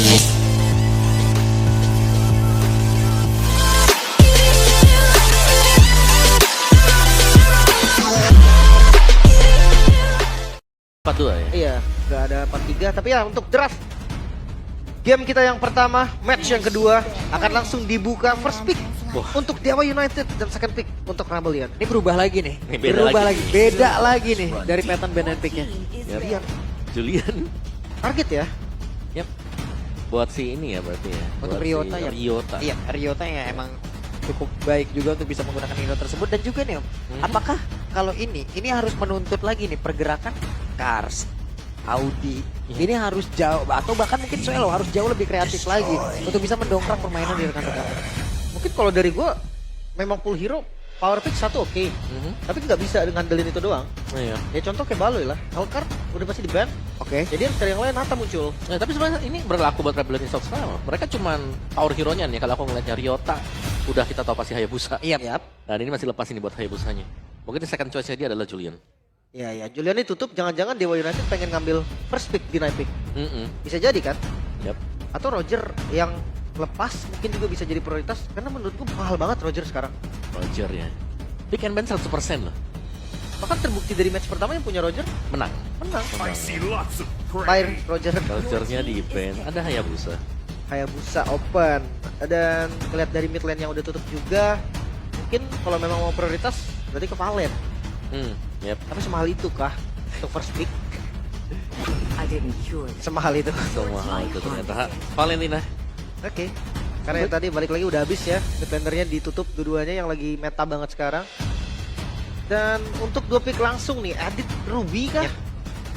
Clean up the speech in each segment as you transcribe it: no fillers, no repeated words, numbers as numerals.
ya? Iya, nggak ada 4-3. Tapi ya untuk draft game kita yang pertama, match yang kedua akan langsung dibuka first pick untuk Dewa United dan second pick untuk Rebellion. Ini berubah lagi nih. Ini beda berubah lagi. Beda lagi nih dari pattern band and picknya. Julian, Julian. target ya. Yap. Buat si ini ya berarti ya. Untuk Buat Ryota si ya. Ryota. Iya, Ryota ya emang cukup baik juga untuk bisa menggunakan hero tersebut. Dan juga nih Om, apakah kalau ini harus menuntut lagi nih pergerakan Cars, Audi, ini harus jauh, atau bahkan mungkin Suelo harus jauh lebih kreatif lagi untuk bisa mendongkrak permainan di rekan-rekan. Mungkin kalau dari gua memang full hero power pick satu oke. Tapi nggak bisa ngandelin itu doang. Iya. Ya contoh kayak Baloy lah, Hellcar udah pasti di ban. Oke. Jadi harus cari yang lain, Nata muncul. Nah, tapi sebenarnya ini berlaku buat Rebellion Soft sekarang. Mereka cuman power hero-nya nih. Kalau aku ngeliatnya Ryota, udah kita tahu pasti Hayabusa. Iya. Yap. Dan ini masih lepas ini buat Hayabusanya. Mungkin second choice-nya dia adalah Julian. Ya, Julian ditutup, jangan-jangan Dewa United pengen ngambil first pick di night pick. Bisa jadi kan? Yap. Atau Roger yang lepas mungkin juga bisa jadi prioritas. Karena menurutku mahal banget Roger sekarang. Roger ya. Pick and ban 100% loh. Bahkan terbukti dari match pertama yang punya Roger, Menang. menang. I see lots of Fire prey. Roger. Rogernya di ban. Ada Hayabusa. Hayabusa open. Dan ngeliat dari mid lane yang udah tutup juga, mungkin kalau memang mau prioritas berarti ke Valen. Yap. Tapi semahal itu kah untuk first pick? I didn't cure them. Semahal itu. Semua hal itu ternyata. Valentina. Oke. Karena yang tadi balik lagi udah habis ya. Defendernya ditutup dua-duanya yang lagi meta banget sekarang. Dan untuk dua pick langsung nih, Edit Ruby kah? Ya.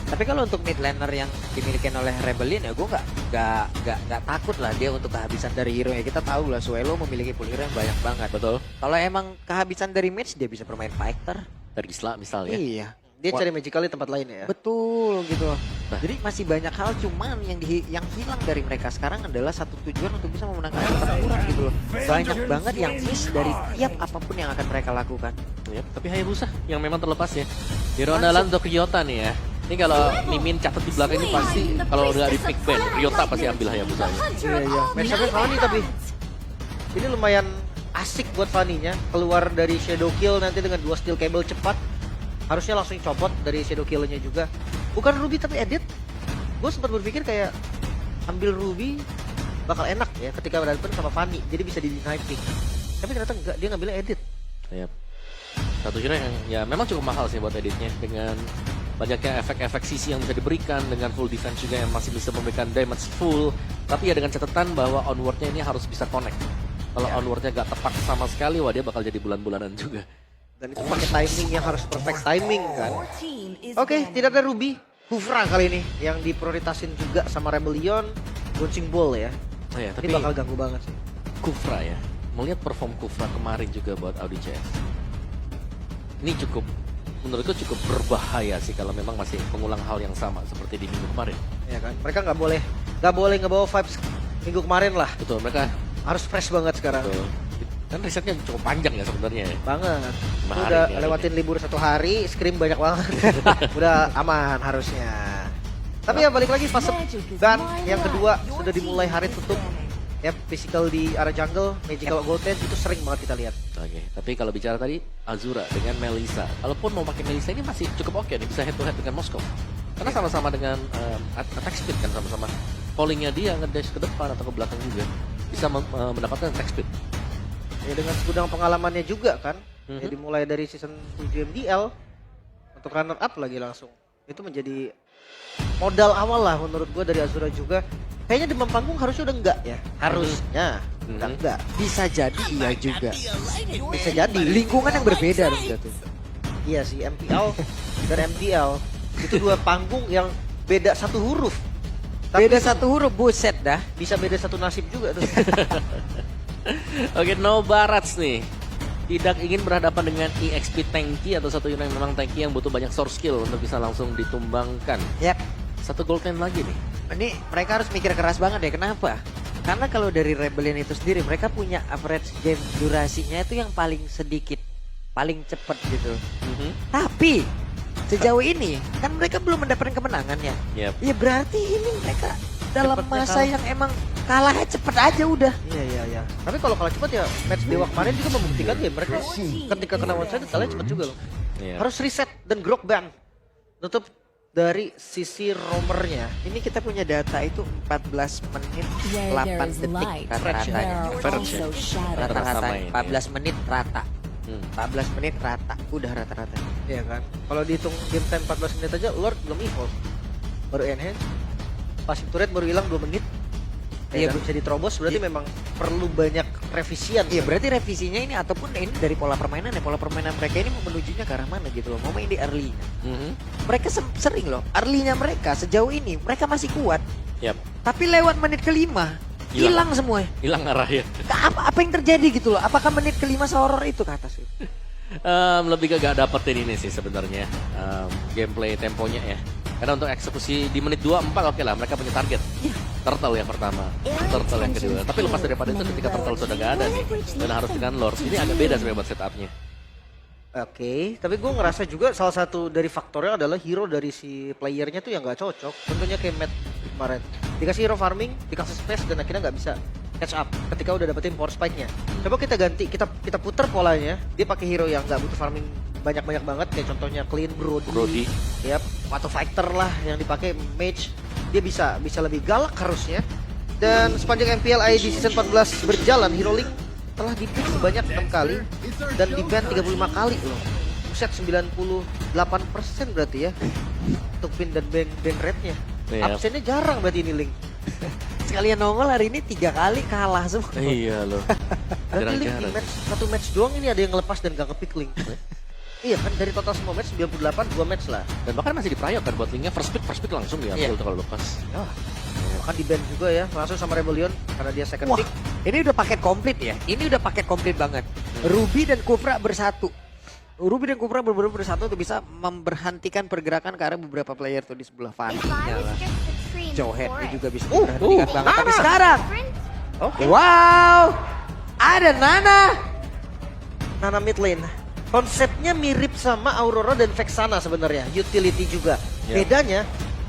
Tapi kalau untuk mid laner yang dimiliki oleh Rebellion ya gue nggak takut lah dia untuk kehabisan dari hero ya. Kita tahu lah Suelo memiliki pool hero yang banyak banget. Betul. Kalau emang kehabisan dari match dia bisa bermain fighter. Dari Isla misalnya. Iya. Dia cari magical di tempat lain ya. Betul gitu. Nah. Jadi masih banyak hal, cuman yang hilang dari mereka sekarang adalah satu tujuan untuk bisa memenangkan pertempuran gitu loh. Banyak banget yang miss dari tiap apapun yang akan mereka lakukan. Yap. Tapi Hayabusa yang memang terlepas ya. Hero andalan untuk Ryota nih ya. Ini kalau Mimin catat di belakang ini pasti kalau udah di pick ban, Ryota pasti ambil Hayabusa. Iya. Match-up-nya Fanny tapi ini lumayan asik buat Fanny-nya. Keluar dari Shadow Kill nanti dengan 2 steel cable cepat. Harusnya langsung copot dari Shadow Kill-nya juga. Bukan Ruby tapi Edit. Gue sempat berpikir kayak ambil Ruby bakal enak ya ketika berhadapan sama Fanny. Jadi bisa di night pick. Tapi ternyata enggak, dia ngambilnya Edit. Yap. Satu hero yang ya memang cukup mahal sih buat editnya dengan banyaknya efek-efek sisi yang bisa diberikan dengan full defense juga yang masih bisa memberikan damage full. Tapi ya dengan catatan bahwa onwardnya ini harus bisa connect. Kalau onwardnya gak tepat sama sekali, wah dia bakal jadi bulan-bulanan juga. Dan itu pakai timing yang harus perfect timing kan. Oke, tidak ada Ruby. Kufra kali ini yang diprioritasin juga sama Rebellion. Bouncing Ball ya. Oh ya, tapi Ini bakal ganggu banget sih. Kufra ya. Melihat perform Kufra kemarin juga buat Audi CS. Ini cukup, menurutku cukup berbahaya sih kalau memang masih mengulang hal yang sama seperti di minggu kemarin. Ya kan. Mereka nggak boleh ngebawa vibes minggu kemarin lah. Betul, mereka Harus fresh banget sekarang. betul. Kan risetnya cukup panjang ya sebenarnya. Banget. Lima Itu hari udah nih hari lewatin ini. libur 1 hari, scrim banyak banget. Udah aman harusnya. Tapi ya balik lagi fase ban yang kedua sudah dimulai hari tutup. Ya physical di area jungle, magical golden itu sering banget kita lihat. Oke, tapi kalau bicara tadi Azura dengan Melissa, kalaupun mau pakai Melissa ini masih cukup oke nih, bisa head to head dengan Moskow. Karena sama-sama dengan attack speed kan, sama-sama fallingnya dia ngedash ke depan atau ke belakang juga bisa mendapatkan attack speed. Ya dengan segudang pengalamannya juga kan. Ya dimulai dari season 7 MDL untuk runner up lagi langsung. Itu menjadi modal awal lah menurut gua dari Azura juga. Kayaknya demam panggung harusnya udah enggak ya. Harusnya udah enggak. Bisa jadi iya juga. Bisa jadi. Lingkungan yang berbeda dong tuh. Iya sih, MPL dan MDL itu dua panggung yang beda satu huruf. Tapi Beda satu huruf, buset dah. bisa beda satu nasib juga tuh. Oke, No Barats nih. Tidak ingin berhadapan dengan EXP tanky atau satu unit yang memang tanky yang butuh banyak source skill untuk bisa langsung ditumbangkan. Yap. Satu gold lane lagi nih. Ini mereka harus mikir keras banget ya. Kenapa? Karena kalau dari Rebellion itu sendiri mereka punya average game durasinya itu yang paling sedikit, paling cepet gitu. Tapi sejauh ini kan mereka belum mendapatkan kemenangan ya. Yep. Ya berarti ini mereka dalam Cepetnya masa kalah. yang emang kalahnya cepet aja udah. Iya. Tapi kalau kalah cepat ya match Dewa kemarin juga membuktikan ya mereka ketika kena one side kalahnya cepat juga loh. Iya. Harus reset dan grok ban. Tutup dari sisi roamernya. Ini kita punya data itu 14 menit Where 8 there is detik light, rata-ratanya. there are Average ya. also shadows. Rata-rata Sama ini. 14 menit rata. Hmm. 14 menit rata, udah rata-rata. Iya kan. Kalau dihitung game time 14 menit aja Lord belum evolve. Baru enhance. Passive turret baru hilang 2 menit. Iya, Iya bisa diterobos berarti memang perlu banyak revisian. Iya berarti revisinya ini ataupun ini dari pola permainan ya. Pola permainan mereka ini mau menujunya ke arah mana gitu loh. Mau main di early. Mhm. Mereka sering loh, early-nya mereka sejauh ini mereka masih kuat. Yap. Tapi lewat menit kelima hilang semua. Hilang arahnya. Apa yang terjadi gitu loh? Apakah menit kelima sehoror itu ke atas? Lebih ke gak dapetin ini sih sebenarnya gameplay temponya ya. Karena untuk eksekusi di menit 24 oke lah mereka punya target. Turtle yang pertama, Turtle yang kedua. Tapi lepas daripada itu ketika Turtle sudah gak ada nih dan harus dengan Lord, ini agak beda sebenarnya buat setupnya. Oke, tapi gue ngerasa juga salah satu dari faktornya adalah hero dari si playernya tuh yang nggak cocok. Tentunya kayak Matt kemarin. Dikasih hero farming, dikasih space dan akhirnya nggak bisa catch up ketika udah dapetin power spike-nya. Coba kita ganti, kita puter polanya. Dia pakai hero yang nggak butuh farming banyak-banyak banget kayak contohnya Clean Brody. Yap, atau Fighter lah yang dipakai Mage. Dia bisa lebih galak harusnya. Dan sepanjang MPL ID season 14 berjalan, Hero League telah di-pick sebanyak 6 kali dan di-ban 35 kali loh. Buset 98% berarti ya untuk pin dan ban rate-nya. Iya. Absennya jarang berarti ini Link. Sekalian nongol hari ini 3 kali kalah semua. Iya loh. Berarti Link di satu match doang ini ada yang ngelepas dan gak nge-pick Link. Iya kan dari total semua match 98 2 match lah. Dan bahkan masih diprayok kan buat linknya first pick langsung diambil tuh kalau lepas. Ya. Bahkan di-ban juga ya langsung sama Rebellion karena dia second Wah, pick. ini udah paket komplit ya. Ini udah paket komplit banget. Ruby dan Kufra bersatu. Ruby dan Kufra benar-benar bersatu untuk bisa memberhentikan pergerakan ke arah beberapa player tuh di sebelah Fanny-nya lah. Jawhead juga bisa diperhatikan banget. Tapi sekarang, Oke. wow, ada Nana. Nana mid lane. Konsepnya mirip sama Aurora dan Vexana sebenarnya, utility juga. Ya. Bedanya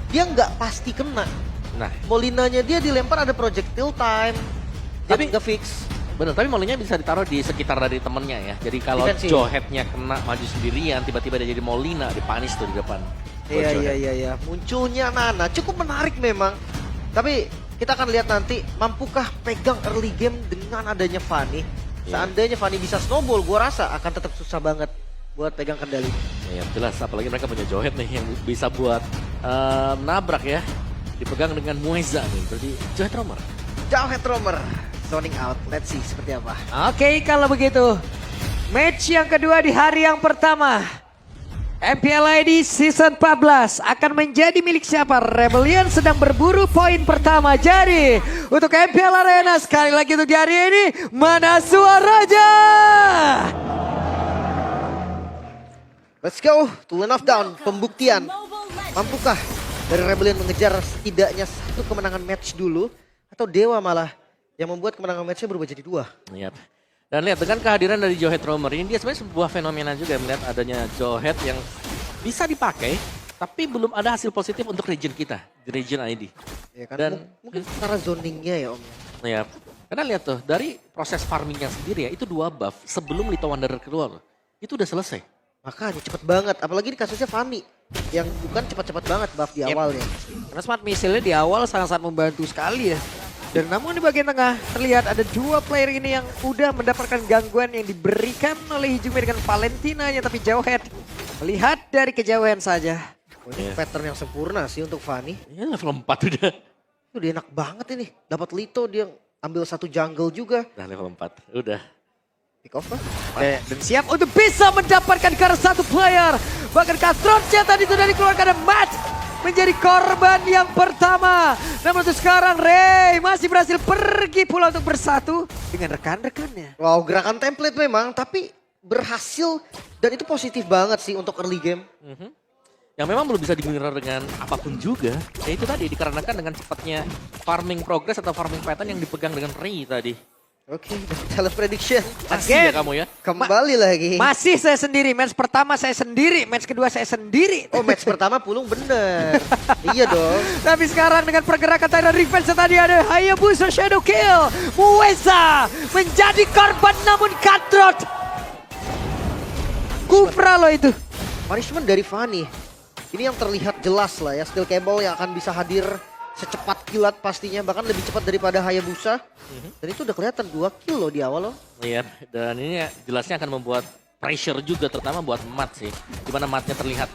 dia nggak pasti kena. Nah, Molinanya dia dilempar ada projectile time. Dia Tapi- nggak fix. bener, tapi molinya bisa ditaruh di sekitar dari temennya ya. Jadi kalau Defensive. Jawhead-nya kena maju sendirian, tiba-tiba dia jadi Molina, dipanis tuh di depan. Buat Jawhead. Iya. Munculnya Nana cukup menarik memang. Tapi kita akan lihat nanti mampukah pegang early game dengan adanya Fanny. Iya. Seandainya Fanny bisa snowball, gua rasa akan tetap susah banget buat pegang kendali. Ya jelas, apalagi mereka punya Jawhead nih yang bisa buat nabrak ya. Dipegang dengan Mueza nih, berarti Jawhead Roamer. Jawhead Roamer zoning out. Let's see seperti apa. Oke, kalau begitu. Match yang kedua di hari yang pertama. MPL ID Season 14 akan menjadi milik siapa? Rebellion sedang berburu poin pertama. Jadi untuk MPL Arena sekali lagi untuk di hari ini, mana Raja? Let's go to Lane of Down, pembuktian. Mampukah dari Rebellion mengejar setidaknya satu kemenangan match dulu, atau Dewa malah yang membuat kemenangan matchnya berubah jadi 2? Lihat. Dan lihat dengan kehadiran dari Jawhead Roamer ini dia sebenarnya sebuah fenomena juga melihat adanya Jawhead yang bisa dipakai tapi belum ada hasil positif untuk region kita, di region ID. Ya kan? Dan- Mungkin karena zoningnya ya Om. Ya, karena lihat tuh dari proses farmingnya sendiri ya itu 2 buff sebelum Little Wanderer keluar. Itu udah selesai. Makanya cepet banget, apalagi di kasusnya Fanny yang bukan cepat-cepat banget buff di Yep. awalnya. Karena smart missile di awal sangat-sangat membantu sekali ya. Dan namun di bagian tengah terlihat ada 2 player ini yang udah mendapatkan gangguan yang diberikan oleh Hijumi dengan Valentinanya. Tapi Jawhead melihat dari kejauhan saja. Oh, ini pattern yang sempurna sih untuk Fanny. Ya level 4 udah. Udah enak banget ini. Dapat Lito dia ambil satu jungle juga. Nah level 4, udah. Pick off lah. Dan siap untuk bisa mendapatkan ke arah 1 player. Bahkan Castrotnya tadi sudah dikeluarkan dan Matt menjadi korban yang pertama. Namun untuk sekarang Ray masih berhasil pergi pula untuk bersatu dengan rekan-rekannya. Wow, gerakan template memang, tapi berhasil dan itu positif banget sih untuk early game. Yang memang belum bisa dimirror dengan apapun juga. Ya itu tadi dikarenakan dengan cepatnya farming progress atau farming pattern yang dipegang dengan Ray tadi. Oke, talent prediction. Masih ya kamu ya? Kembali lagi. Masih saya sendiri, match pertama saya sendiri, match kedua saya sendiri. Oh, match pertama Pulung bener. Iya dong. Tapi sekarang dengan pergerakan Titan Revenge tadi ada Hayabusa Shadow Kill. Mueza menjadi korban namun Cutthroat. Kufra loh itu. Punishment dari Fanny. Ini yang terlihat jelas lah ya. Steel Cable yang akan bisa hadir secepat kilat pastinya. Bahkan lebih cepat daripada Hayabusa. Dan itu udah kelihatan 2 kill loh di awal loh. Iya, dan ini jelasnya akan membuat pressure juga terutama buat Mat sih. Dimana Matnya terlihat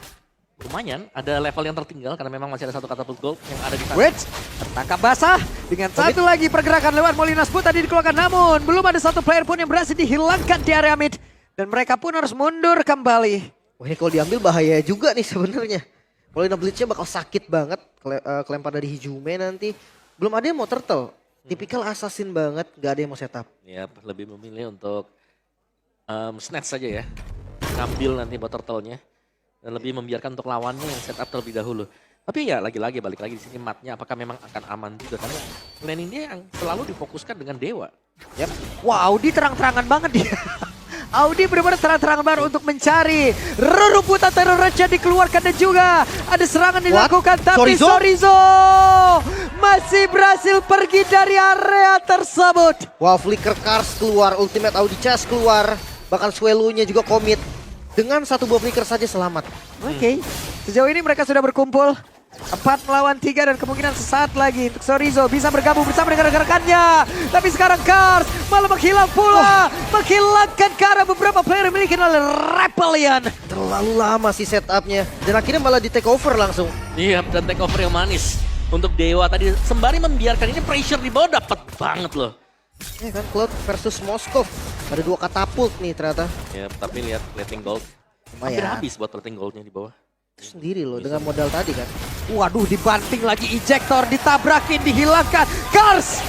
lumayan, ada level yang tertinggal karena memang masih ada satu katapult gold yang ada di sana. Wait, tertangkap basah dengan satu lagi pergerakan lewat Molinas pun tadi dikeluarkan. Namun belum ada satu player pun yang berhasil dihilangkan di area mid. Dan mereka pun harus mundur kembali. Wah, ini kalau diambil bahaya juga nih sebenarnya. Molina Blitznya bakal sakit banget. Kelempar dari Hijume nanti. Belum ada yang mau turtle. Tipikal assassin banget, gak ada yang mau setup. Ya, lebih memilih untuk snatch saja ya. Ngambil nanti buat turtle-nya. Dan lebih membiarkan untuk lawannya yang setup terlebih dahulu. Tapi ya lagi-lagi balik lagi di sini Matnya apakah memang akan aman juga. Karena planning dia yang selalu difokuskan dengan Dewa. Yep. Wah, Audi terang-terangan banget dia. Audi benar-benar terang-terangan banget untuk mencari rerumputan teror raja dikeluarkan dan juga ada serangan dilakukan. Tapi Sorizo masih berhasil pergi dari area tersebut. Wow, Flicker Cars keluar, Ultimate Audi Chess keluar. Bahkan Swellow-nya juga komit. Dengan satu buah Flicker saja selamat. Oke, sejauh ini mereka sudah berkumpul 4 melawan 3 dan kemungkinan sesaat lagi untuk Sorizo bisa bergabung bersama dengan rekan-rekannya. Tapi sekarang Cars malah menghilang pula. Menghilangkan ke arah beberapa player yang dimiliki oleh Rebellion. Terlalu lama sih setupnya. Dan akhirnya malah di take over langsung. Iya, dan take over yang manis. Untuk Dewa tadi sembari membiarkan ini pressure di bawah dapat banget loh. Ya kan, Cloud versus Moskov. Ada 2 katapult nih ternyata. Ya, tapi lihat letting gold. Hampir Lumayan. habis buat letting goldnya di bawah. Itu sendiri loh dengan modal tadi kan. Waduh, dibanting lagi ejector, ditabrakin, dihilangkan. Cars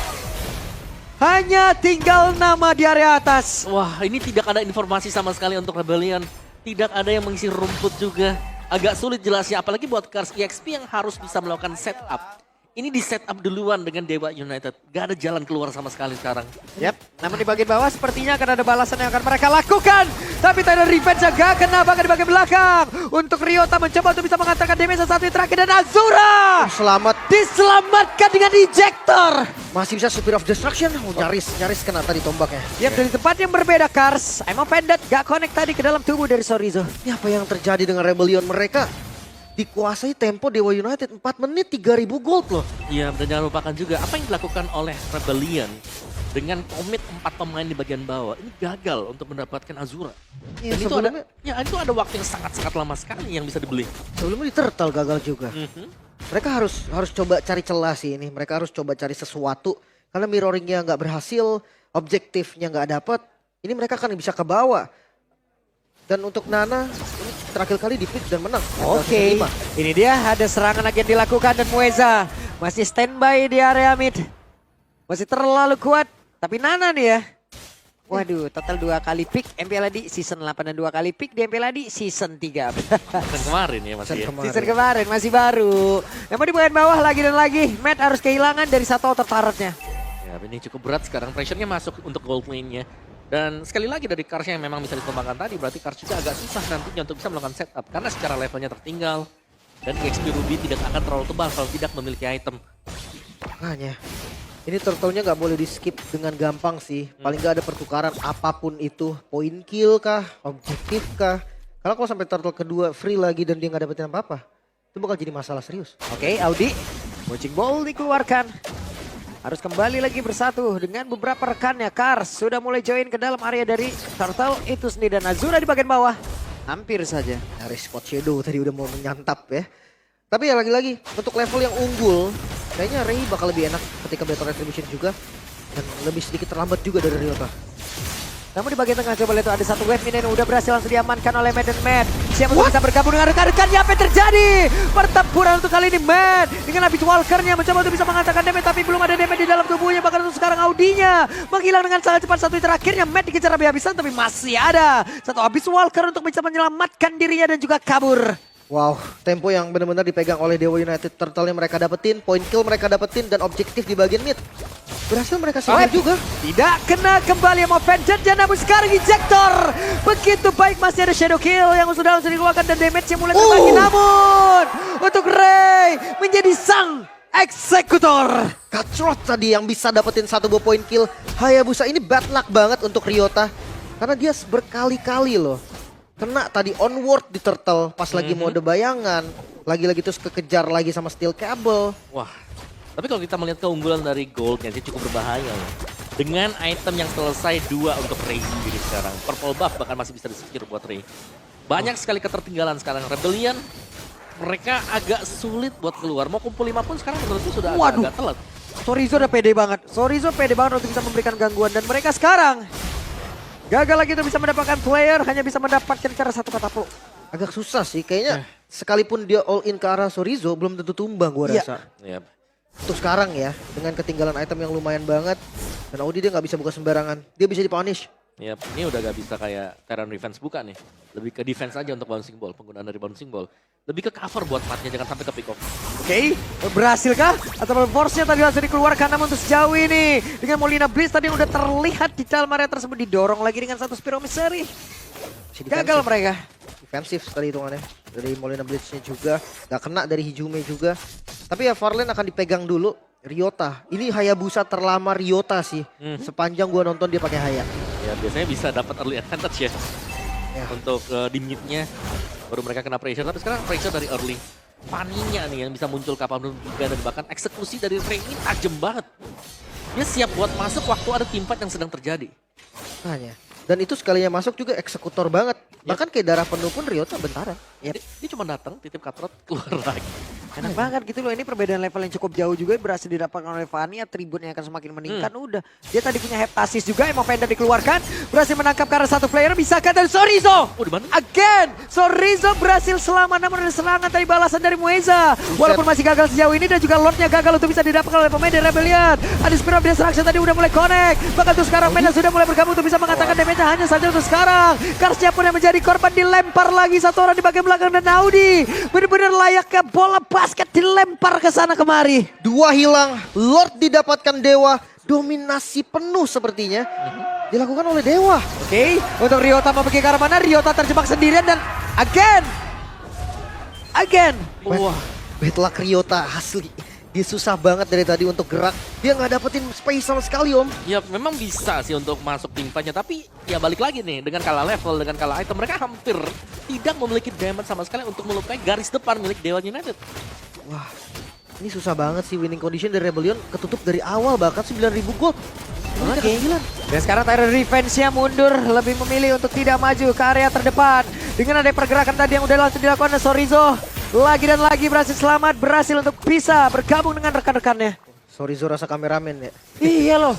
hanya tinggal nama di area atas. Wah, ini tidak ada informasi sama sekali untuk Rebellion. Tidak ada yang mengisi rumput juga. Agak sulit jelasnya, apalagi buat Cars EXP yang harus bisa melakukan setup. Ini di setup duluan dengan Dewa United. Gak ada jalan keluar sama sekali sekarang. Yap, namun di bagian bawah sepertinya akan ada balasan yang akan mereka lakukan. Tapi Titan Revenge gak kena bahkan di bagian belakang. Untuk Ryota mencoba untuk bisa mengantarkan damage satu yang terakhir. Dan Azura Selamat. diselamatkan dengan ejector. Masih bisa Spear of Destruction. Oh, nyaris kena tadi tombaknya. Yap, dari tempat yang berbeda Cars. I'm offended, gak connect tadi ke dalam tubuh dari Sorizo. Ini apa yang terjadi dengan Rebellion mereka? Dikuasai tempo Dewa United 4 menit 3000 gold loh. Iya, dan jangan lupakan juga apa yang dilakukan oleh Rebellion dengan komit 4 pemain di bagian bawah. Ini gagal untuk mendapatkan Azura. Iya, Dan itu ada waktu yang sangat-sangat lama sekali yang bisa dibeli. Sebelumnya di Turtle gagal juga. Mereka harus coba cari celah sih ini. Mereka harus coba cari sesuatu. Karena mirroringnya nggak berhasil, objektifnya nggak dapet. Ini mereka kan bisa ke bawah. Dan untuk Nana, ini terakhir kali di pick dan menang. Oke, ini dia ada serangan lagi yang dilakukan dan Mueza masih standby di area mid. Masih terlalu kuat, tapi Nana nih ya. Waduh, total 2 kali pick MPL di season 8 dan 2 kali pick di MPL di season 3. Dan kemarin ya masih ya. Season kemarin masih baru. Namun di bagian bawah lagi dan lagi, Matt harus kehilangan dari satu outer turret-nya. Ya, ini cukup berat sekarang. Pressure-nya masuk untuk gold lane-nya. Dan sekali lagi dari Cars yang memang bisa dikembangkan tadi, berarti Cars juga agak susah nantinya untuk bisa melakukan setup. Karena secara levelnya tertinggal. Dan EXP Ruby tidak akan terlalu tebal kalau tidak memiliki item. Makanya, ini turtle-nya nggak boleh di skip dengan gampang sih. Paling nggak ada pertukaran apapun itu. Point kill kah, objektif kah. Karena kalau sampai turtle kedua free lagi dan dia nggak dapetin apa-apa. Itu bakal jadi masalah serius. Oke, Audi. Punching ball dikeluarkan. Harus kembali lagi bersatu dengan beberapa rekannya. Cars sudah mulai join ke dalam area dari Turtle itu sendiri. Dan Azura di bagian bawah. Hampir saja. Dari Spot Shadow tadi udah mau menyantap ya. Tapi ya lagi-lagi untuk level yang unggul. Kayaknya Rey bakal lebih enak ketika Battle Retribution juga. Dan lebih sedikit terlambat juga dari Ryota. Namun di bagian tengah coba lihat tuh ada satu wave ini yang udah berhasil langsung diamankan oleh Matt dan Matt. Siapa yang bisa bergabung dengan rekan-rekannya? Apa yang terjadi? Pertempuran untuk kali ini Matt dengan Abyss Walker-nya mencoba untuk bisa mengatakan damage tapi belum ada damage di dalam tubuhnya. Bahkan untuk sekarang Audinya menghilang dengan sangat cepat satu terakhirnya. Matt dikejar habis-habisan tapi masih ada satu Abyss Walker untuk bisa menyelamatkan dirinya dan juga kabur. Wow, tempo yang benar-benar dipegang oleh Dewa United. Turtle yang mereka dapetin, point kill mereka dapetin dan objektif di bagian mid. Berhasil mereka singkir juga. Tidak kena kembali sama Vengeance namun sekarang ejector. Begitu baik masih ada Shadow Kill yang sudah langsung dikeluarkan dan damage-nya mulai terbagi. Namun untuk Ray menjadi sang eksekutor. Kacrot tadi yang bisa dapetin 1 buah point kill. Hayabusa ini bad luck banget untuk Ryota. Karena dia berkali-kali loh. Kena tadi onward di turtle pas lagi mode bayangan. Lagi-lagi terus kekejar lagi sama steel cable. Wah, tapi kalau kita melihat keunggulan dari Goldnya sih cukup berbahaya ya. Dengan item yang selesai 2 untuk Ray sendiri sekarang. Purple buff bahkan masih bisa disekir buat Ray. Banyak sekali ketertinggalan sekarang. Rebellion, mereka agak sulit buat keluar. Mau kumpul 5 pun sekarang menurutku sudah agak telat. Sorizo udah pede banget. Sorizo pede banget untuk bisa memberikan gangguan. Dan mereka sekarang gagal lagi untuk bisa mendapatkan player. Hanya bisa mendapatkan cara 1 katapult. Agak susah sih kayaknya. Sekalipun dia all in ke arah Sorizo belum tentu tumbang gua Iya. rasa. Yap. Untuk sekarang ya, dengan ketinggalan item yang lumayan banget. Dan Audi dia nggak bisa buka sembarangan. Dia bisa dipunish. Yap, ini udah gak bisa kayak Terran Revenge buka nih. Lebih ke defense aja untuk bouncing ball, penggunaan dari bouncing ball. Lebih ke cover buat matnya, jangan sampai ke pick off. Oke, berhasilkah? Atau force-nya tadi langsung dikeluarkan namun untuk sejauh ini. Dengan Molina Blitz tadi udah terlihat di dalam area tersebut didorong lagi dengan 1 Spiro Misery. Gagal mereka. Defensif sekali hitungannya. Dari Molina Blitz-nya juga. Gak kena dari Hijume juga. Tapi ya Farlane akan dipegang dulu. Ryota. Ini Hayabusa terlama Ryota sih. Sepanjang gua nonton dia pakai Haya. Ya biasanya bisa dapat early advantage ya. Untuk di mid-nya baru mereka kena pressure. Tapi sekarang pressure dari early. Paninya nih yang bisa muncul kapan juga. Dan bahkan eksekusi dari Ray ini tajam banget. Dia siap buat masuk waktu ada team fight yang sedang terjadi. Hanya. Dan itu sekalinya masuk juga eksekutor banget. Bahkan kayak darah penuh pun Ryota bentaran. Dia cuma datang, titip katrot, keluar lagi. Enak banget gitu loh, ini perbedaan level yang cukup jauh juga berhasil didapatkan oleh Fanny, atributnya akan semakin meningkat. Udah, dia tadi punya heptasis juga, emang Fender dikeluarkan, berhasil menangkap karena 1 player, bisakah dari Sorizo? Again, Sorizo berhasil selamat namun ada serangan tadi balasan dari Mueza. Walaupun masih gagal sejauh ini dan juga Lordnya gagal untuk bisa didapatkan oleh pemain dari Rebellion. Ada Spirit of Destruction tadi udah mulai connect, bahkan tuh sekarang Mena sudah mulai bergabung untuk bisa mengatakan damage hanya saja untuk sekarang. Karsnya pun yang menjadi korban dilempar lagi 1 orang di bagian belakang dan Audi benar-benar layaknya bola basket dilempar ke sana kemari. 2 hilang, Lord didapatkan Dewa, dominasi penuh sepertinya. Dilakukan oleh Dewa. Oke, untuk Ryota mau pergi ke arah mana? Ryota terjebak sendirian dan again. Wah, bad luck Ryota asli. Dia susah banget dari tadi untuk gerak. Dia nggak dapetin space sama sekali om. Ya memang bisa sih untuk masuk tim fight-nya. Tapi ya balik lagi nih. Dengan kalah level, dengan kalah item. Mereka hampir tidak memiliki damage sama sekali untuk melukai garis depan milik Dewa United. Wah, ini susah banget sih winning condition dari Rebellion. Ketutup dari awal bahkan 9.000 gold. Oke. Dan sekarang Tyrant Revenge-nya mundur, lebih memilih untuk tidak maju ke area terdepan. Dengan ada pergerakan tadi yang udah langsung dilakukan oleh Sorizo. Lagi dan lagi berhasil selamat, berhasil untuk bisa bergabung dengan rekan-rekannya. Sorizo rasa kameramen ya. Iya loh,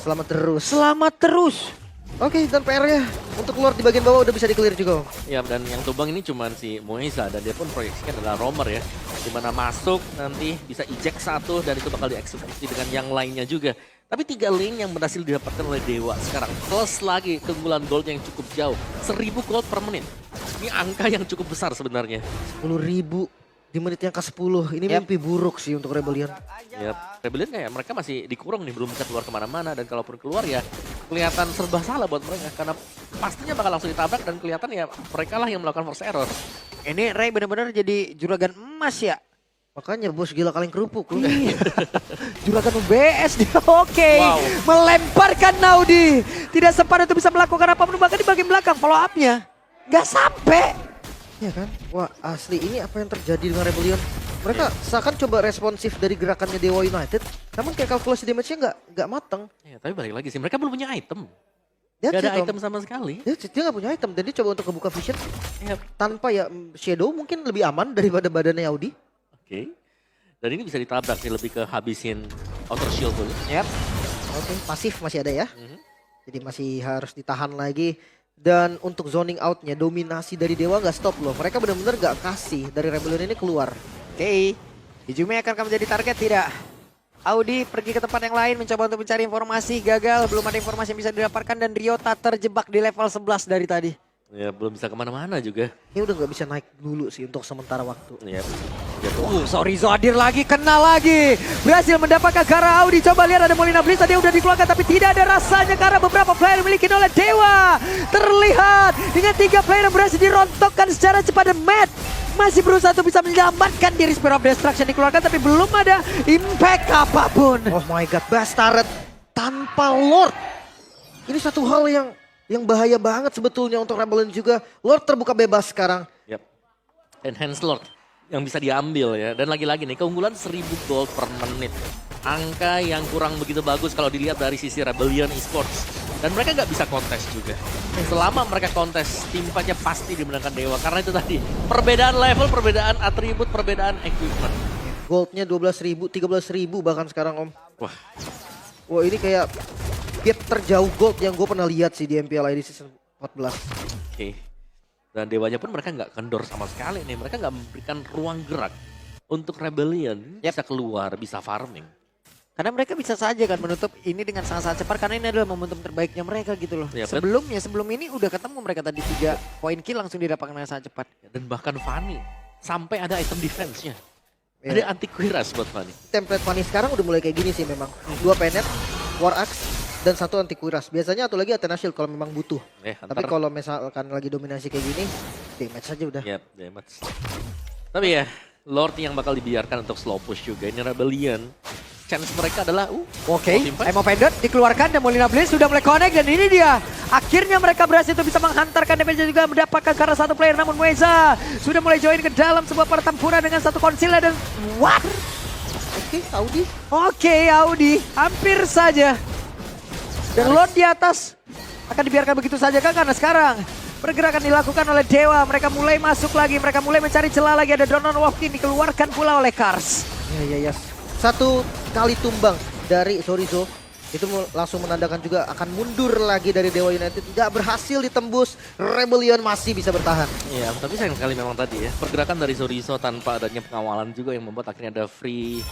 Selamat terus. Oke, dan PR-nya untuk Lord di bagian bawah udah bisa di-clear juga om. Ya dan yang tumbang ini cuman si Moeza. Dan dia pun proyeksinya adalah roamer ya. Dimana masuk nanti bisa eject 1 dan itu bakal dieksekusi dengan yang lainnya juga. Tapi 3 lane yang berhasil didapatkan oleh Dewa sekarang. Plus lagi keunggulan gold yang cukup jauh. 1000 gold per menit. Ini angka yang cukup besar sebenarnya. 10.000 di menit yang ke-10. Ini mimpi buruk sih untuk Rebellion. Ya, Rebellion kayak mereka masih dikurung nih, belum bisa keluar kemana-mana. Dan kalaupun keluar ya kelihatan serba salah buat mereka. Karena pastinya bakal langsung ditabrak dan kelihatan ya mereka lah yang melakukan force error. ini Ray benar-benar jadi juragan emas ya. Makanya bos gila kaleng kerupuk lu. Juragan UBS dia oke. Wow. Melemparkan Naudi. Tidak sempat untuk bisa melakukan apapun bahkan di bagian belakang follow up-nya. Gak sampai. Iya kan? Wah asli ini apa yang terjadi dengan Rebellion? Mereka seakan coba responsif dari gerakannya Dewa United. Namun kayak kalkulasi damage-nya nggak matang. Ya, tapi balik lagi sih, mereka belum punya item. That's Gak ada it, Om. item sama sekali. Dia nggak punya item dan dia coba untuk ngebuka vision. Ya, Tanpa ya Shadow mungkin lebih aman daripada badannya Audi. Oke. Dan ini bisa ditabrak sih, lebih ke habisin outer shield dulu. Oke, pasif masih ada ya. Mhm. Jadi masih harus ditahan lagi. Dan untuk zoning outnya, dominasi dari Dewa nggak stop loh. Mereka benar-benar nggak kasih dari Rebellion ini keluar. Oke. Hijume akan menjadi target tidak? Audi pergi ke tempat yang lain mencoba untuk mencari informasi, gagal, belum ada informasi yang bisa didapatkan dan Ryota terjebak di level 11 dari tadi. Ya belum bisa kemana-mana juga. Ini udah nggak bisa naik dulu sih untuk sementara waktu. Ya, jatuh. Sorizo hadir lagi, kena lagi. Berhasil mendapatkan Kara Audi. Coba lihat ada Molina Bliss tadi udah dikeluarkan tapi tidak ada rasanya karena beberapa player dimiliki oleh Dewa. Terlihat dengan 3 player yang berhasil dirontokkan secara cepat dan Matt masih berusaha untuk bisa menyelamatkan diri. Spear of Destruction dikeluarkan tapi belum ada impact apapun. Oh my god, Bastard tanpa Lord. Ini satu hal yang bahaya banget sebetulnya untuk Rebellion juga. Lord terbuka bebas sekarang. Yap. Enhanced Lord yang bisa diambil ya. Dan lagi-lagi nih keunggulan 1000 gold per menit. Angka yang kurang begitu bagus kalau dilihat dari sisi Rebellion Esports. Dan mereka nggak bisa kontes juga. Selama mereka kontes, tim fightnya pasti dimenangkan Dewa. Karena itu tadi, perbedaan level, perbedaan atribut, perbedaan equipment. Goldnya 12.000, 13.000 bahkan sekarang Om. Wah, Wah ini kayak gap terjauh gold yang gue pernah lihat sih di MPL di season 14. oke. Dan Dewanya pun mereka nggak kendor sama sekali nih. Mereka nggak memberikan ruang gerak untuk Rebellion bisa keluar, bisa farming. Karena mereka bisa saja kan menutup ini dengan sangat-sangat cepat karena ini adalah momentum terbaiknya mereka gitu loh. Ya, Sebelum ini udah ketemu mereka tadi 3 poin kill langsung didapatkan dengan sangat cepat. Dan bahkan Fanny sampai ada item defense-nya. Ya. Ada anti kuiras buat Fanny. Template Fanny sekarang udah mulai kayak gini sih memang. 2 Penet, War Axe, dan 1 anti kuiras. Biasanya atau lagi Athena Shield kalau memang butuh. Tapi kalau misalkan lagi dominasi kayak gini, damage aja udah. Yep, damage. Tapi ya, Lord yang bakal dibiarkan untuk slow push juga. Ini Rebellion. Chance mereka adalah Oke, Emo Pendant dikeluarkan dan Molina Bliss sudah mulai connect dan ini dia. Akhirnya mereka berhasil untuk bisa menghantarkan damage juga mendapatkan karena 1 player namun Mueza sudah mulai join ke dalam sebuah pertempuran dengan 1 konsil dan what? Oke, Audi. Oke, Audi hampir saja. Dan Lord di atas akan dibiarkan begitu saja kan karena sekarang pergerakan dilakukan oleh Dewa. Mereka mulai masuk lagi, mereka mulai mencari celah lagi. Ada Donon Walking dikeluarkan pula oleh Kars. Ya. 1 kali tumbang dari Sorizo itu langsung menandakan juga akan mundur lagi dari Dewa United. Tidak berhasil ditembus, Rebellion masih bisa bertahan. Iya, tapi sayang sekali memang tadi ya. Pergerakan dari Sorizo tanpa adanya pengawalan juga yang membuat akhirnya ada free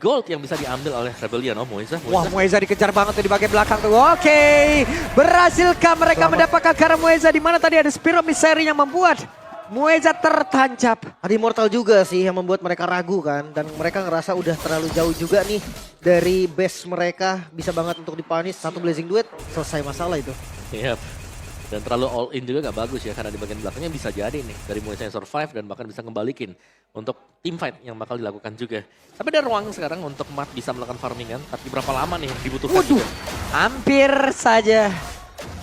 gold yang bisa diambil oleh Rebellion. Oh, Mueza. Wah, Mueza dikejar banget tuh di bagian belakang tuh. Oke, berhasilkah mereka mendapatkan karena Mueza di mana tadi ada Spear of Misery yang membuat Mueza tertancap. Ada Immortal juga sih yang membuat mereka ragu kan. Dan mereka ngerasa udah terlalu jauh juga nih dari base mereka. Bisa banget untuk dipunish. 1 Blazing Duet, selesai masalah itu. Iya. Dan terlalu all in juga gak bagus ya. Karena di bagian belakangnya bisa jadi nih. Dari Mueza yang survive dan bahkan bisa kembalikin untuk team fight yang bakal dilakukan juga. Tapi ada ruang sekarang untuk Matt bisa melakukan farmingan. Tapi berapa lama nih yang dibutuhkan? Waduh, hampir saja.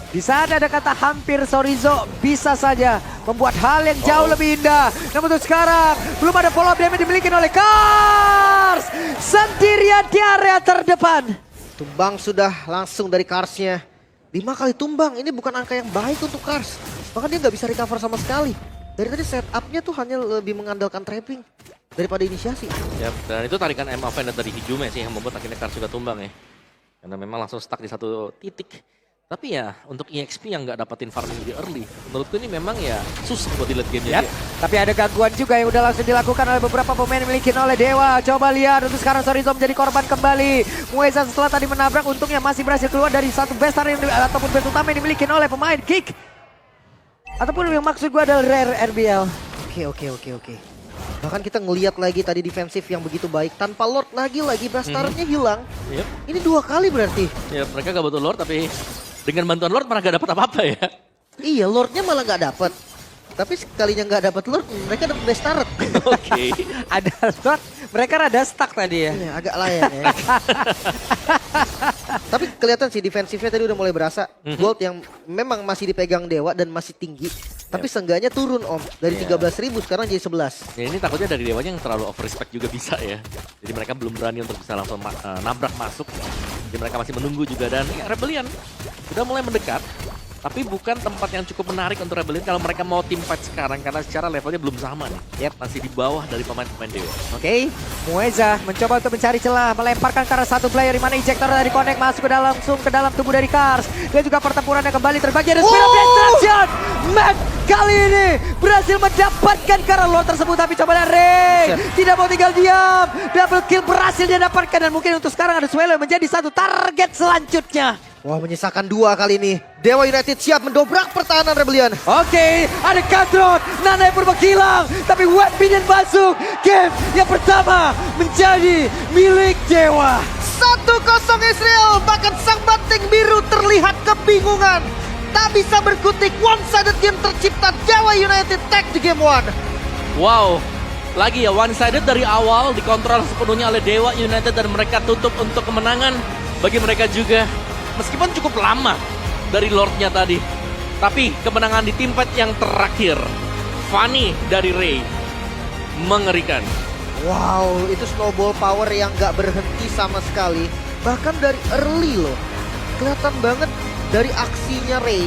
Di saat ada kata hampir, Sorizo bisa saja membuat hal yang jauh lebih indah. Namun untuk sekarang belum ada follow up damage dimiliki oleh Kars. Sendirian di area terdepan. Tumbang sudah langsung dari Karsnya. 5 kali tumbang, ini bukan angka yang baik untuk Kars. Bahkan dia nggak bisa recover sama sekali. Dari tadi setupnya tuh hanya lebih mengandalkan trapping daripada inisiasi. Ya, dan itu tarikan MA Vendor dari Hijume sih yang membuat akhirnya Kars juga tumbang ya. Karena memang langsung stuck di 1 titik. Tapi ya untuk EXP yang nggak dapetin farming di early, menurutku ini memang ya susah buat di late game-nya. Tapi ada gangguan juga yang udah langsung dilakukan oleh beberapa pemain dimiliki oleh Dewa. Coba lihat untuk sekarang Sorizo menjadi korban kembali. Mueza setelah tadi menabrak untungnya masih berhasil keluar dari 1 base yang ataupun base utama yang dimiliki oleh pemain Kick. Ataupun yang maksud gue adalah Rare RBL. Oke. Bahkan kita ngelihat lagi tadi defensif yang begitu baik. Tanpa Lord lagi Bastardnya hilang. Yep. Ini 2 kali berarti. Ya mereka gak butuh Lord tapi dengan bantuan Lord malah gak dapat apa-apa ya. Iya, Lordnya malah nggak dapat. Tapi sekalinya nggak dapat Lord, mereka dapat Bastard. Oke. Ada Lord, mereka rada stuck tadi ya. Iya, agak layan ya. Tapi kelihatan sih defensifnya tadi udah mulai berasa. Gold yang memang masih dipegang Dewa dan masih tinggi. Tapi seenggaknya turun Om. Dari 13.000 sekarang jadi 11. Ya ini takutnya dari Dewanya yang terlalu over respect juga bisa ya. Jadi mereka belum berani untuk bisa langsung nabrak masuk. Jadi mereka masih menunggu juga dan ya, Rebellion udah mulai mendekat. Tapi bukan tempat yang cukup menarik untuk Rebellion kalau mereka mau team fight sekarang karena secara levelnya belum sama nih. Masih di bawah dari pemain-pemain Dewa. Oke, Mueza mencoba untuk mencari celah, melemparkan ke arah 1 player di mana injektor dari Connect masuk ke dalam langsung ke dalam tubuh dari Kars. Dan juga pertempuran yang kembali terbagi ada Spear of Destruction. Mac kali ini berhasil mendapatkan karena Lord tersebut tapi coba lihat Ray tidak mau tinggal diam. Double kill berhasil dia dapatkan dan mungkin untuk sekarang ada Swallow menjadi 1 target selanjutnya. Wah, menyisakan 2 kali ini. Dewa United siap mendobrak pertahanan Rebellion. Oke, ada Katron, Nana purba hilang, tapi Wet Minion masuk. Game yang pertama menjadi milik Dewa. 1-0 Israel, bahkan sang banting biru terlihat kebingungan. Tak bisa berkutik, one-sided game tercipta. Dewa United take di game 1. Wow, lagi ya one-sided dari awal dikontrol sepenuhnya oleh Dewa United dan mereka tutup untuk kemenangan bagi mereka juga. Meskipun cukup lama dari Lordnya tadi. Tapi kemenangan di tim fight yang terakhir. Fanny dari Ray. Mengerikan. Wow, itu snowball power yang gak berhenti sama sekali. Bahkan dari early loh. Kelihatan banget dari aksinya Ray.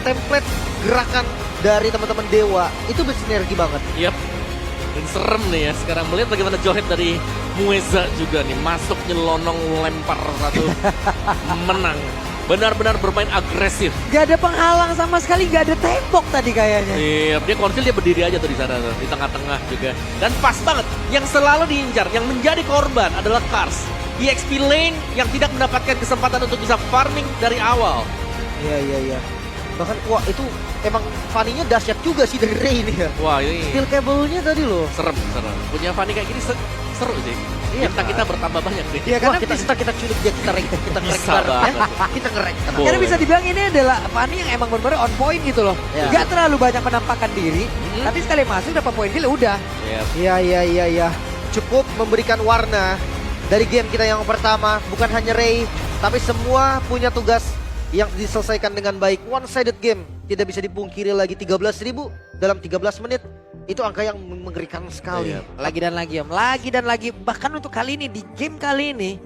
Template gerakan dari teman-teman Dewa itu bersinergi banget. Yap. Dan serem nih ya sekarang melihat bagaimana Johet dari Mueza juga nih masuk nyelonong lempar satu menang. Benar-benar bermain agresif. Gak ada penghalang sama sekali, gak ada tembok tadi kayaknya. Iya, dia konfil dia berdiri aja tuh di sana tuh, di tengah-tengah juga. Dan pas banget, yang selalu diincar, yang menjadi korban adalah Kars. EXP lane yang tidak mendapatkan kesempatan untuk bisa farming dari awal. Iya. Bahkan wah itu emang Fanny-nya dahsyat juga sih dari Ray ini ya. Wah ini Steel cable-nya tadi loh. serem. Punya Fanny kayak gini seru sih. Iya, Bintang kita bertambah banyak nih. Iya, Wah, karena kita culik dia, kita ngerek Bisa bareng ya. banget. Kita ngerek. Boleh. Karena bisa dibilang ini adalah Fanny yang emang benar-benar on point gitu loh. Ya. Gak terlalu banyak menampakkan diri, tapi sekali masuk dapat poin kill udah. Iya. Iya. Cukup memberikan warna dari game kita yang pertama. Bukan hanya Ray, tapi semua punya tugas yang diselesaikan dengan baik. One-sided game. Tidak bisa dipungkiri lagi 13.000 dalam 13 menit. Itu angka yang mengerikan sekali. Iya. Lagi dan lagi Om, lagi dan lagi. Bahkan untuk kali ini, di game kali ini,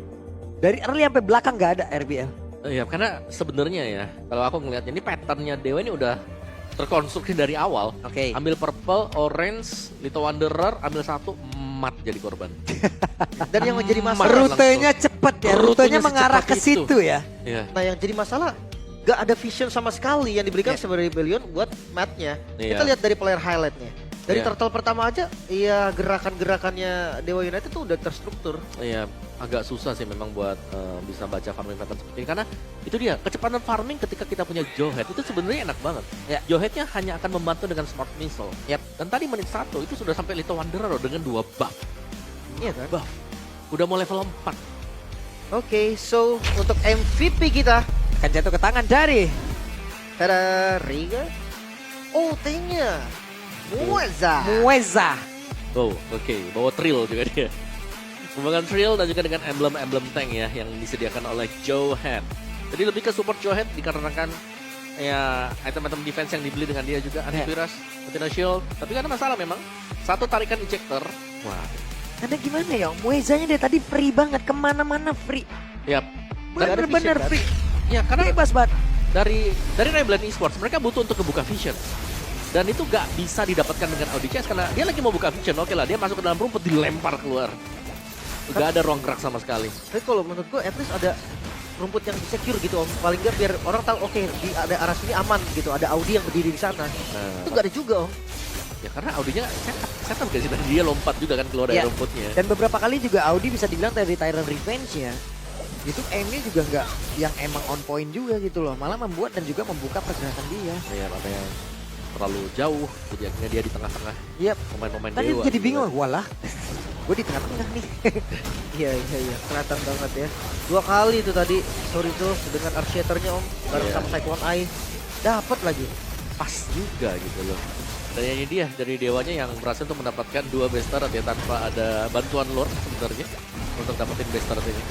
dari early sampai belakang gak ada RBL. Iya, karena sebenarnya ya, kalau aku ngelihatnya ini patternnya Dewa ini udah terkonstruksi dari awal. Oke. Ambil purple, orange, Little Wanderer, ambil satu, mat jadi korban. Dan yang menjadi masalah, Marut. Rutenya cepet ya, rutenya Rutenya mengarah ke secepat itu. situ ya. Iya. nah yang jadi masalah gak ada vision sama sekali yang diberikan Iya. sama Rebellion buat matnya. Iya. Kita lihat dari player highlightnya. Dari Iya. turtle pertama aja, iya gerakan-gerakannya Dewa United tuh udah terstruktur. Iya, agak susah sih memang buat bisa baca farming pattern seperti ini. Karena itu dia, kecepatan farming ketika kita punya Johet itu sebenarnya enak banget. Ya. Johetnya hanya akan membantu dengan smart missile. Yap. Dan tadi menit 1 itu sudah sampai Little Wanderer loh dengan 2 buff. Iya kan? Buff. Udah mau level 4. Oke, so untuk MVP kita, Akan jatuh ke tangan dari tada Riga. Oh, T-nya Mueza. Mueza. Oh, oke. Bawa Trill juga dia. Menggunakan Trill dan juga dengan emblem-emblem tank ya yang disediakan oleh Johet. Jadi lebih ke support Johet dikarenakan ya item-item defense yang dibeli dengan dia juga antivirus, anti shield. Tapi kan ada masalah memang. Satu tarikan ejector. Wah, Karena gimana ya, Muezanya dari tadi free banget, kemana-mana free. yap. Bener-bener vision, kan? free. Ya karena Bebas banget. dari Rebellion Esports mereka butuh untuk kebuka vision. Dan itu gak bisa didapatkan dengan Audi Chess karena dia lagi mau buka vision. Oke lah, dia masuk ke dalam rumput dilempar keluar. Gak ada ruang gerak sama sekali. Tapi kalau menurut gue at least ada rumput yang secure gitu om. Paling nggak biar orang tahu oke di ada arah sini aman gitu. Ada Audi yang berdiri di sana. Nah, Itu gak ada juga om. ya karena Audinya setup gak sih? Dan dia lompat juga kan keluar dari Ya. rumputnya. Dan beberapa kali juga Audi bisa dibilang dari Tyrant Revenge ya. Itu aimnya juga nggak yang emang on point juga gitu loh. Malah membuat dan juga membuka pergerakan dia. Ya ada yang terlalu jauh. Jadi akhirnya dia di tengah-tengah Yap. pemain-pemain Tadi Dewa. jadi bingung, walah. Gue di tengah-tengah nih. Iya. Kelihatan banget ya. 2 kali itu tadi. Sorry tuh dengan Archeternya om. Bareng Iya. sama Cyclone Eye. Dapat lagi. Pas juga gitu loh. Dan ini dia dari Dewanya yang berhasil untuk mendapatkan 2 best turret ya tanpa ada bantuan Lord sebenarnya untuk dapetin best turret ini.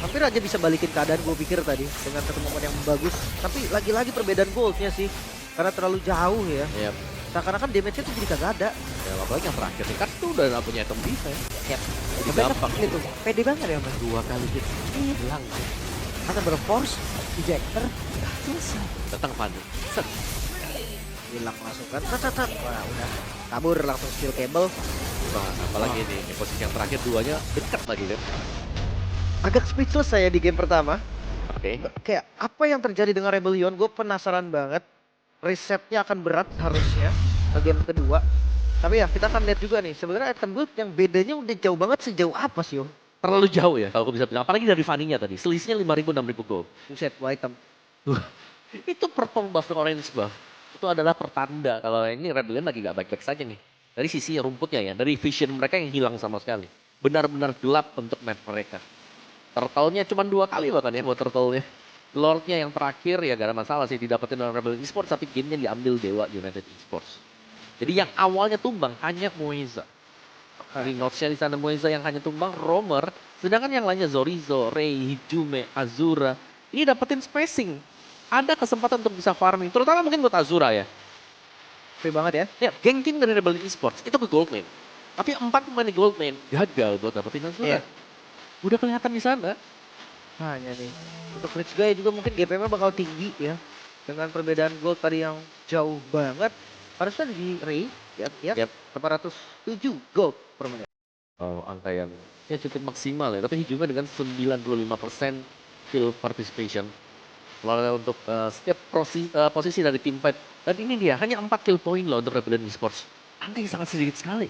Hampir aja bisa balikin keadaan gue pikir tadi. Dengan satu momen yang bagus. Tapi lagi-lagi perbedaan goldnya sih. Karena terlalu jauh ya. Ya, Seakan-akan damage-nya tuh jadi kagak ada. ya apalagi yang terakhir nih kan itu udah gak punya item defense. Yap. Jadi Tapi gampang gitu. Pede banget ya mas. 2 kali hit hilang. Atau berforce, ejector. Selesai. Datang Fanny. Set. Hilang langsung kan. Tat. Wah udah. Kabur langsung steel cable. Wah, apalagi ini posisi yang terakhir duanya dekat lagi kan. Agak speechless saya di game pertama. Oke. Kayak apa yang terjadi dengan Rebellion, gue penasaran banget. Resetnya akan berat harusnya ke game kedua. Tapi ya kita akan lihat juga nih, sebenarnya item build yang bedanya udah jauh banget sejauh apa sih om? terlalu jauh ya kalau aku bisa bilang. Apalagi dari Fanny-nya tadi, selisihnya 5.000 6.000 gold. Buset, item. Itu purple buff dan orange buff. Itu adalah pertanda kalau ini Rebellion lagi gak baik-baik saja nih. Dari sisi rumputnya ya, dari vision mereka yang hilang sama sekali. Benar-benar gelap untuk map mereka. Turtle-nya cuma 2 kali bahkan ya buat turtle-nya. Lord-nya yang terakhir ya gak ada masalah sih didapetin oleh Rebellion Esports, tapi game-nya diambil Dewa United Esports. Jadi yang awalnya tumbang hanya Moeza. Ringotnya di sana Moeza yang hanya tumbang Romer, sedangkan yang lainnya Zorizo, Rei, Hijume, Azura ini dapetin spacing. Ada kesempatan untuk bisa farming, terutama mungkin buat Azura ya. Free banget ya. Ya, geng tim dari Rebellion Esports itu ke gold lane. Tapi 4 pemain di gold lane gagal buat dapetin Azura. Iya. Udah kelihatan di sana. Hanya nih. Untuk Rich Guy juga mungkin GPM bakal tinggi ya. Dengan perbedaan gold tadi yang jauh banget. Harusnya di Ray. Ya. Yap. 807 gold per menit. Oh, angka yang ya cukup maksimal ya. Tapi Hijume dengan 95% kill participation. Lalu untuk setiap posisi dari tim fight. Dan ini dia, hanya 4 kill point loh untuk Rebellion Esports. Angka yang sangat sedikit sekali.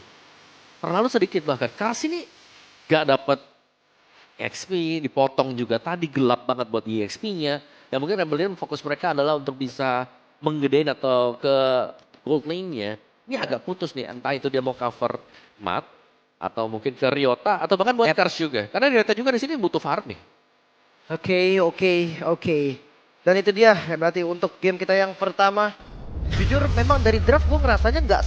Terlalu sedikit bahkan. Kars ini gak dapat XP, dipotong juga. Tadi gelap banget buat EXP-nya. Dan mungkin Rebellion fokus mereka adalah untuk bisa menggedein atau ke gold lane-nya. Ini agak putus nih, entah itu dia mau cover mat atau mungkin ke Ryota atau bahkan buat Kars juga. Karena Ryota juga di sini butuh farming. Oke. Dan itu dia ya, berarti untuk game kita yang pertama. Jujur memang dari draft gue ngerasanya nggak